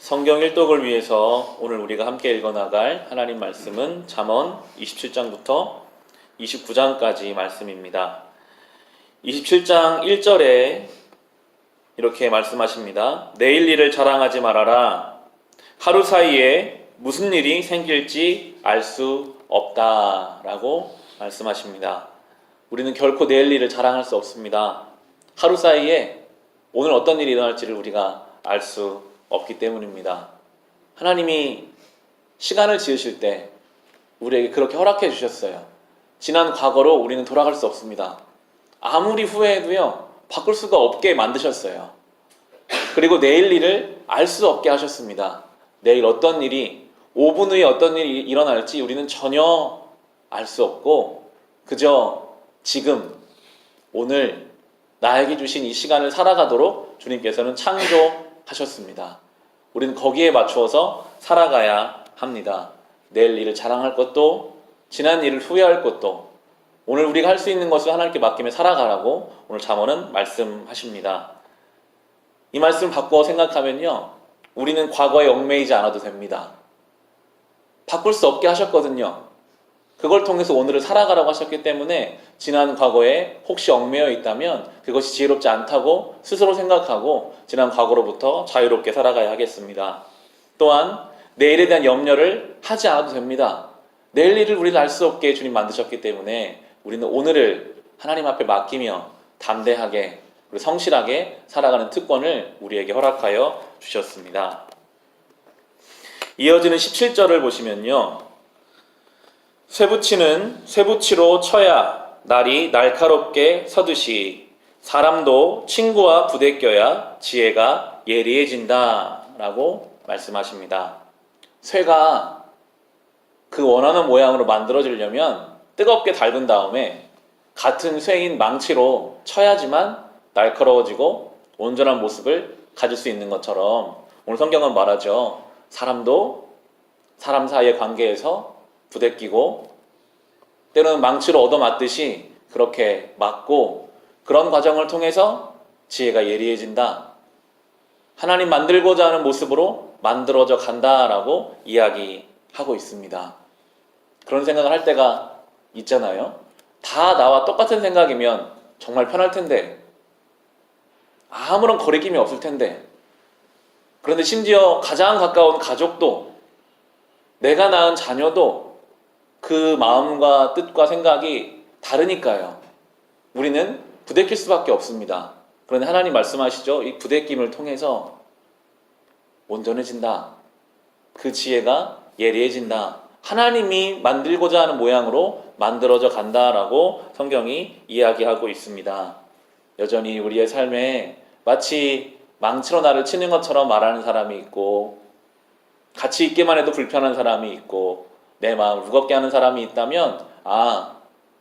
성경 일독을 위해서 오늘 우리가 함께 읽어나갈 하나님 말씀은 잠언 27장부터 29장까지 말씀입니다. 27장 1절에 이렇게 말씀하십니다. 내일 일을 자랑하지 말아라. 하루 사이에 무슨 일이 생길지 알 수 없다 라고 말씀하십니다. 우리는 결코 내일 일을 자랑할 수 없습니다. 하루 사이에 오늘 어떤 일이 일어날지를 우리가 알 수 없기 때문입니다. 하나님이 시간을 지으실 때 우리에게 그렇게 허락해 주셨어요. 지난 과거로 우리는 돌아갈 수 없습니다. 아무리 후회해도요, 바꿀 수가 없게 만드셨어요. 그리고 내일 일을 알 수 없게 하셨습니다. 내일 어떤 일이, 5분 후에 어떤 일이 일어날지 우리는 전혀 알 수 없고 그저 지금, 오늘 나에게 주신 이 시간을 살아가도록 주님께서는 창조하셨습니다. 우리는 거기에 맞추어서 살아가야 합니다. 내일 일을 자랑할 것도, 지난 일을 후회할 것도, 오늘 우리가 할 수 있는 것을 하나님께 맡기며 살아가라고 오늘 잠언은 말씀하십니다. 이 말씀 바꿔 생각하면요, 우리는 과거에 얽매이지 않아도 됩니다. 바꿀 수 없게 하셨거든요. 그걸 통해서 오늘을 살아가라고 하셨기 때문에 지난 과거에 혹시 얽매여 있다면 그것이 지혜롭지 않다고 스스로 생각하고 지난 과거로부터 자유롭게 살아가야 하겠습니다. 또한 내일에 대한 염려를 하지 않아도 됩니다. 내일 일을 우리는 알 수 없게 주님 만드셨기 때문에 우리는 오늘을 하나님 앞에 맡기며 담대하게 그리고 성실하게 살아가는 특권을 우리에게 허락하여 주셨습니다. 이어지는 17절을 보시면요, 쇠붙이는 쇠붙이로 쳐야 날이 날카롭게 서듯이 사람도 친구와 부대껴야 지혜가 예리해진다 라고 말씀하십니다. 쇠가 그 원하는 모양으로 만들어지려면 뜨겁게 달군 다음에 같은 쇠인 망치로 쳐야지만 날카로워지고 온전한 모습을 가질 수 있는 것처럼 오늘 성경은 말하죠. 사람도 사람 사이의 관계에서 부대끼고 때로는 망치로 얻어맞듯이 그렇게 맞고 그런 과정을 통해서 지혜가 예리해진다. 하나님 만들고자 하는 모습으로 만들어져 간다라고 이야기하고 있습니다. 그런 생각을 할 때가 있잖아요. 다 나와 똑같은 생각이면 정말 편할 텐데, 아무런 거리낌이 없을 텐데, 그런데 심지어 가장 가까운 가족도, 내가 낳은 자녀도 그 마음과 뜻과 생각이 다르니까요. 우리는 부대낄 수밖에 없습니다. 그런데 하나님 말씀하시죠. 이 부대낌을 통해서 온전해진다. 그 지혜가 예리해진다. 하나님이 만들고자 하는 모양으로 만들어져 간다라고 성경이 이야기하고 있습니다. 여전히 우리의 삶에 마치 망치로 나를 치는 것처럼 말하는 사람이 있고, 같이 있기만 해도 불편한 사람이 있고, 내 마음을 무겁게 하는 사람이 있다면, 아,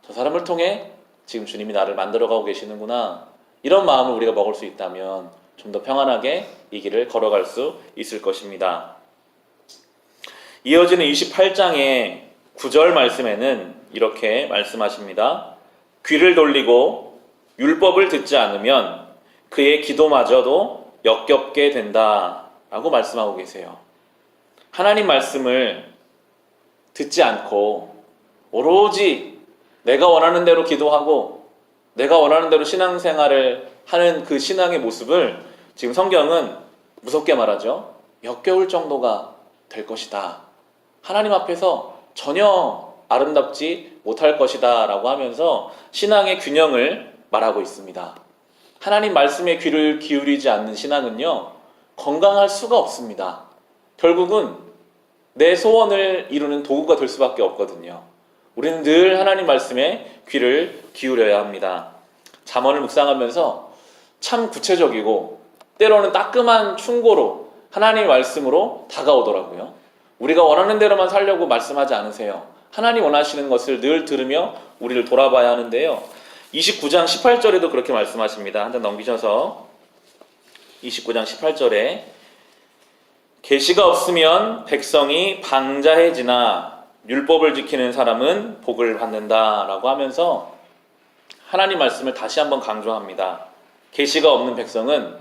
저 사람을 통해 지금 주님이 나를 만들어가고 계시는구나, 이런 마음을 우리가 먹을 수 있다면 좀 더 평안하게 이 길을 걸어갈 수 있을 것입니다. 이어지는 28장의 9절 말씀에는 이렇게 말씀하십니다. 귀를 돌리고 율법을 듣지 않으면 그의 기도마저도 역겹게 된다 라고 말씀하고 계세요. 하나님 말씀을 듣지 않고 오로지 내가 원하는 대로 기도하고 내가 원하는 대로 신앙생활을 하는 그 신앙의 모습을 지금 성경은 무섭게 말하죠. 역겨울 정도가 될 것이다. 하나님 앞에서 전혀 아름답지 못할 것이다 라고 하면서 신앙의 균형을 말하고 있습니다. 하나님 말씀에 귀를 기울이지 않는 신앙은요, 건강할 수가 없습니다. 결국은 내 소원을 이루는 도구가 될 수밖에 없거든요. 우리는 늘 하나님 말씀에 귀를 기울여야 합니다. 잠언을 묵상하면서 참 구체적이고 때로는 따끔한 충고로 하나님의 말씀으로 다가오더라고요. 우리가 원하는 대로만 살려고 말씀하지 않으세요. 하나님 원하시는 것을 늘 들으며 우리를 돌아봐야 하는데요. 29장 18절에도 그렇게 말씀하십니다. 한 장 넘기셔서 29장 18절에 계시가 없으면 백성이 방자해지나 율법을 지키는 사람은 복을 받는다 라고 하면서 하나님 말씀을 다시 한번 강조합니다. 계시가 없는 백성은,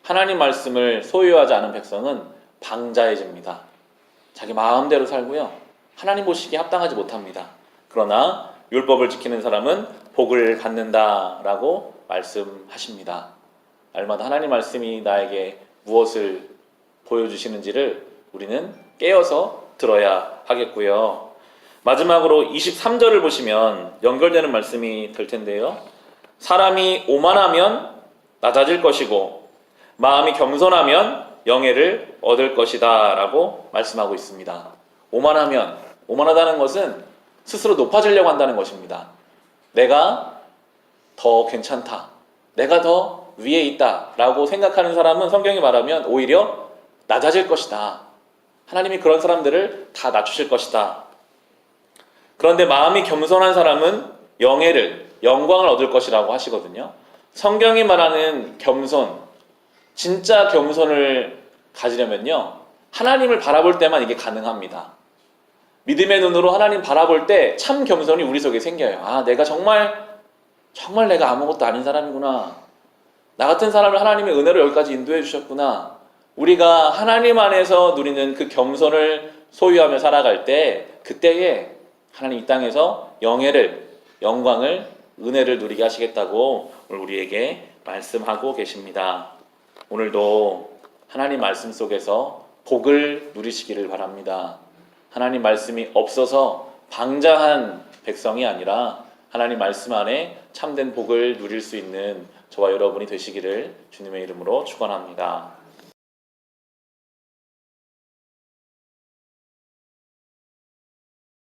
하나님 말씀을 소유하지 않은 백성은 방자해집니다. 자기 마음대로 살고요. 하나님 보시기에 합당하지 못합니다. 그러나 율법을 지키는 사람은 복을 받는다라고 말씀하십니다. 날마다 하나님 말씀이 나에게 무엇을 보여주시는지를 우리는 깨어서 들어야 하겠고요. 마지막으로 23절을 보시면 연결되는 말씀이 될 텐데요. 사람이 오만하면 낮아질 것이고 마음이 겸손하면 영예를 얻을 것이다 라고 말씀하고 있습니다. 오만하다는 것은 스스로 높아지려고 한다는 것입니다. 내가 더 괜찮다, 내가 더 위에 있다 라고 생각하는 사람은 성경이 말하면 오히려 낮아질 것이다. 하나님이 그런 사람들을 다 낮추실 것이다. 그런데 마음이 겸손한 사람은 영광을 얻을 것이라고 하시거든요. 성경이 말하는 겸손, 진짜 겸손을 가지려면요, 하나님을 바라볼 때만 이게 가능합니다. 믿음의 눈으로 하나님 바라볼 때 참 겸손이 우리 속에 생겨요. 아, 내가 정말 내가 아무것도 아닌 사람이구나. 나 같은 사람을 하나님의 은혜로 여기까지 인도해 주셨구나. 우리가 하나님 안에서 누리는 그 겸손을 소유하며 살아갈 때, 그때에 하나님 이 땅에서 영광을, 은혜를 누리게 하시겠다고 오늘 우리에게 말씀하고 계십니다. 오늘도 하나님 말씀 속에서 복을 누리시기를 바랍니다. 하나님 말씀이 없어서 방자한 백성이 아니라 하나님 말씀 안에 참된 복을 누릴 수 있는 저와 여러분이 되시기를 주님의 이름으로 축원합니다.